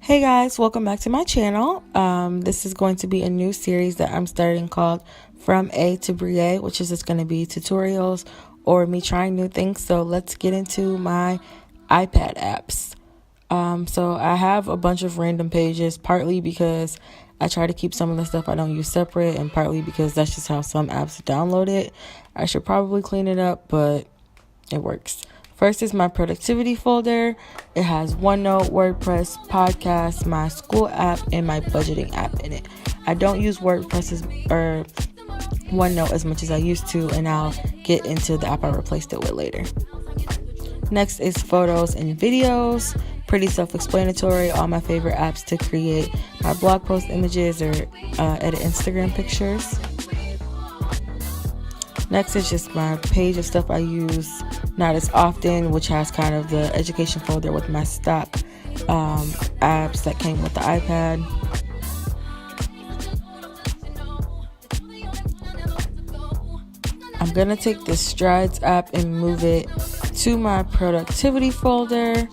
Hey guys, welcome back to my channel. This is going to be a new series that I'm starting called From A to Briae, which is just going to be tutorials or me trying new things. So let's get into my iPad apps. So I have a bunch of random pages, partly because I try to keep some of the stuff I don't use separate, and partly because that's just how some apps download it. I should probably clean it up, but it works. First is my productivity folder. It has OneNote, WordPress, podcasts, my school app, and my budgeting app in it. I don't use WordPress or OneNote as much as I used to, and I'll get into the app I replaced it with later. Next is photos and videos. Pretty self-explanatory. All my favorite apps to create my blog post images or edit Instagram pictures. Next is just my page of stuff I use not as often, which has kind of the education folder with my stock apps that came with the iPad. I'm going to take the Strides app and move it to my productivity folder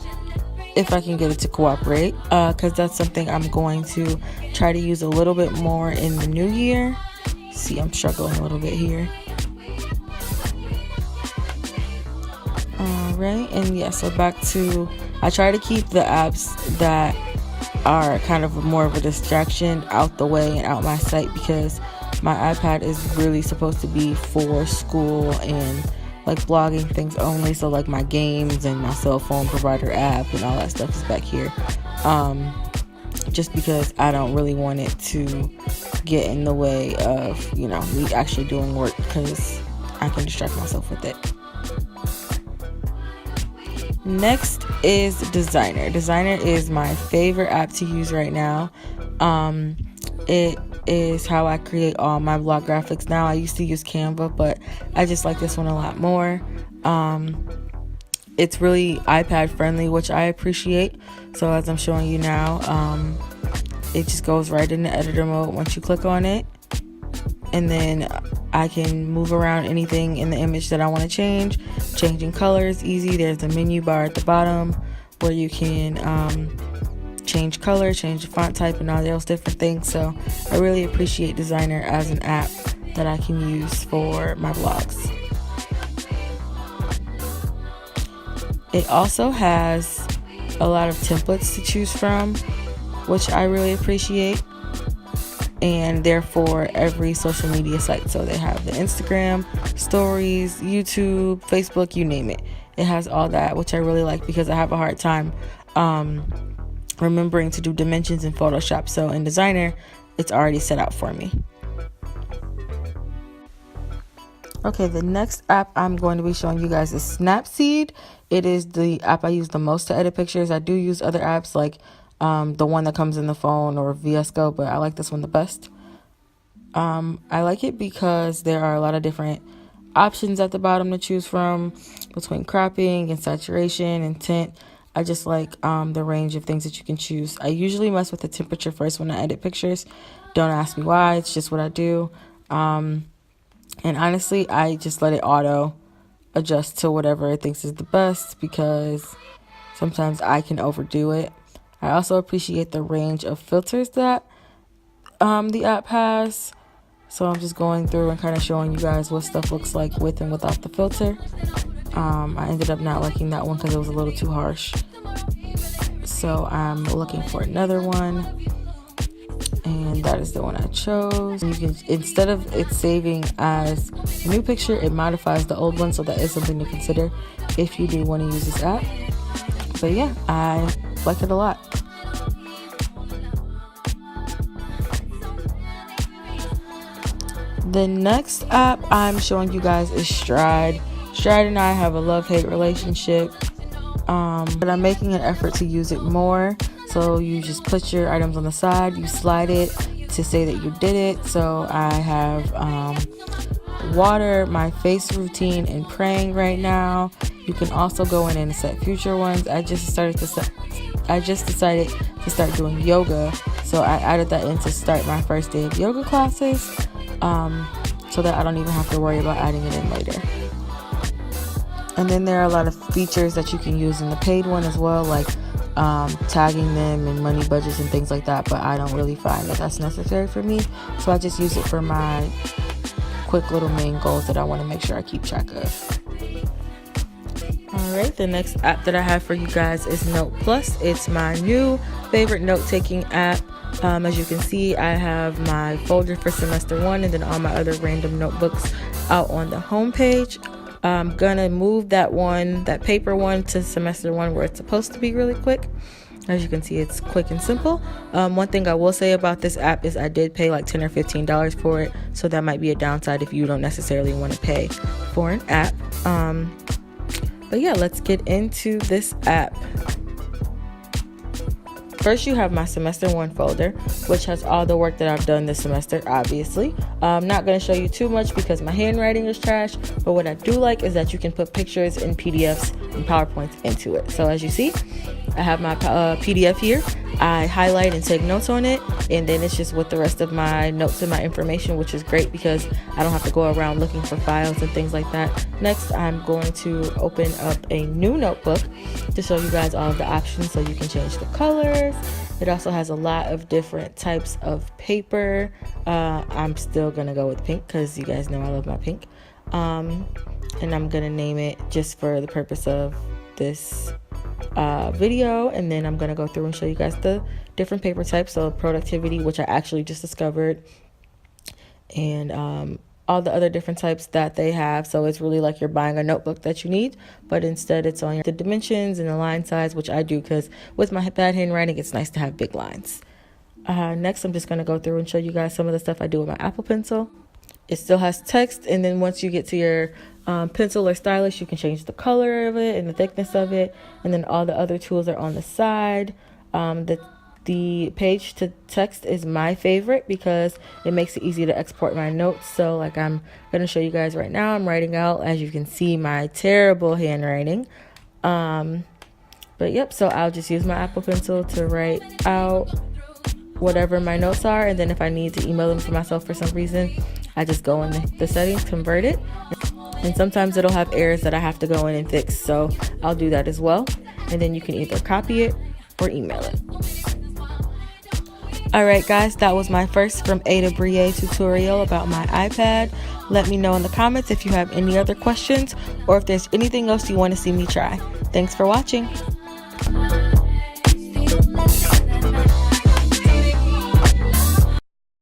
if I can get it to cooperate, because that's something I'm going to try to use a little bit more in the new year. See, I'm struggling a little bit here. Right, and yeah, so back to, I try to keep the apps that are kind of more of a distraction out the way and out my sight, because my iPad is really supposed to be for school and like blogging things only. So like my games and my cell phone provider app and all that stuff is back here, just because I don't really want it to get in the way of, you know, me actually doing work, because I can distract myself with it. Next is Desygner. Desygner is my favorite app to use right now. It is how I create all my blog graphics now. I used to use Canva, but I just like this one a lot more. It's really iPad friendly, which I appreciate. So as I'm showing you now, it just goes right into editor mode once you click on it. And then I can move around anything in the image that I want to change. Changing colors, easy. There's a menu bar at the bottom where you can change color, change the font type, and all those different things. So I really appreciate Desygner as an app that I can use for my blogs. It also has a lot of templates to choose from, which I really appreciate. And therefore every social media site. So they have the Instagram, stories, YouTube, Facebook, you name it. It has all that, which I really like, because I have a hard time remembering to do dimensions in Photoshop. So in Desygner, it's already set out for me. Okay, the next app I'm going to be showing you guys is Snapseed. It is the app I use the most to edit pictures. I do use other apps like the one that comes in the phone or VS Go, but I like this one the best. I like it because there are a lot of different options at the bottom to choose from between cropping and saturation and tint. I just like the range of things that you can choose. I usually mess with the temperature first when I edit pictures. Don't ask me why, it's just what I do. And honestly, I just let it auto adjust to whatever it thinks is the best, because sometimes I can overdo it. I also appreciate the range of filters that the app has. So I'm just going through and kind of showing you guys what stuff looks like with and without the filter. I ended up not liking that one because it was a little too harsh. So I'm looking for another one. And that is the one I chose. You can, instead of it saving as a new picture, it modifies the old one. So that is something to consider if you do want to use this app. But yeah, I like it a lot. The next app I'm showing you guys is Stride. Stride and I have a love-hate relationship, but I'm making an effort to use it more. So you just put your items on the side, you slide it to say that you did it. So I have water, my face routine, and praying right now. You can also go in and set future ones. I just decided to start doing yoga, so I added that in to start my first day of yoga classes, so that I don't even have to worry about adding it in later. And then there are a lot of features that you can use in the paid one as well, like tagging them and money budgets and things like that, but I don't really find that that's necessary for me, so I just use it for my quick little main goals that I want to make sure I keep track of. Alright, the next app that I have for you guys is NotesPlus. It's my new favorite note-taking app. As you can see, I have my folder for semester 1 and then all my other random notebooks out on the home page. I'm gonna move that paper one to semester 1 where it's supposed to be really quick. As you can see, it's quick and simple. One thing I will say about this app is I did pay like $10 or $15 for it, so that might be a downside if you don't necessarily want to pay for an app. But yeah, let's get into this app. First, you have my semester 1 folder, which has all the work that I've done this semester, obviously. I'm not going to show you too much because my handwriting is trash, but what I do like is that you can put pictures and PDFs and PowerPoints into it. So as you see, I have my PDF here. I highlight and take notes on it, and then it's just with the rest of my notes and my information, which is great because I don't have to go around looking for files and things like that. Next, I'm going to open up a new notebook to show you guys all of the options so you can change the colors. It also has a lot of different types of paper. I'm still gonna go with pink because you guys know I love my pink. And I'm gonna name it just for the purpose of this video, and then I'm gonna go through and show you guys the different paper types. So productivity, which I actually just discovered, and all the other different types that they have. So it's really like you're buying a notebook that you need, but instead it's on the dimensions and the line size, which I do because with my bad handwriting it's nice to have big lines. Next, I'm just gonna go through and show you guys some of the stuff I do with my Apple Pencil. It still has text, and then once you get to your pencil or stylus, you can change the color of it and the thickness of it, and then all the other tools are on the side. The page to text is my favorite because it makes it easy to export my notes. So like I'm gonna show you guys right now, I'm writing out, as you can see, my terrible handwriting. But yep, so I'll just use my Apple Pencil to write out whatever my notes are, and then if I need to email them to myself for some reason, I just go in the settings, convert it, and sometimes it'll have errors that I have to go in and fix, so I'll do that as well. And then you can either copy it or email it. Alright guys, that was my first from A to Briae tutorial about my iPad. Let me know in the comments if you have any other questions or if there's anything else you want to see me try. Thanks for watching.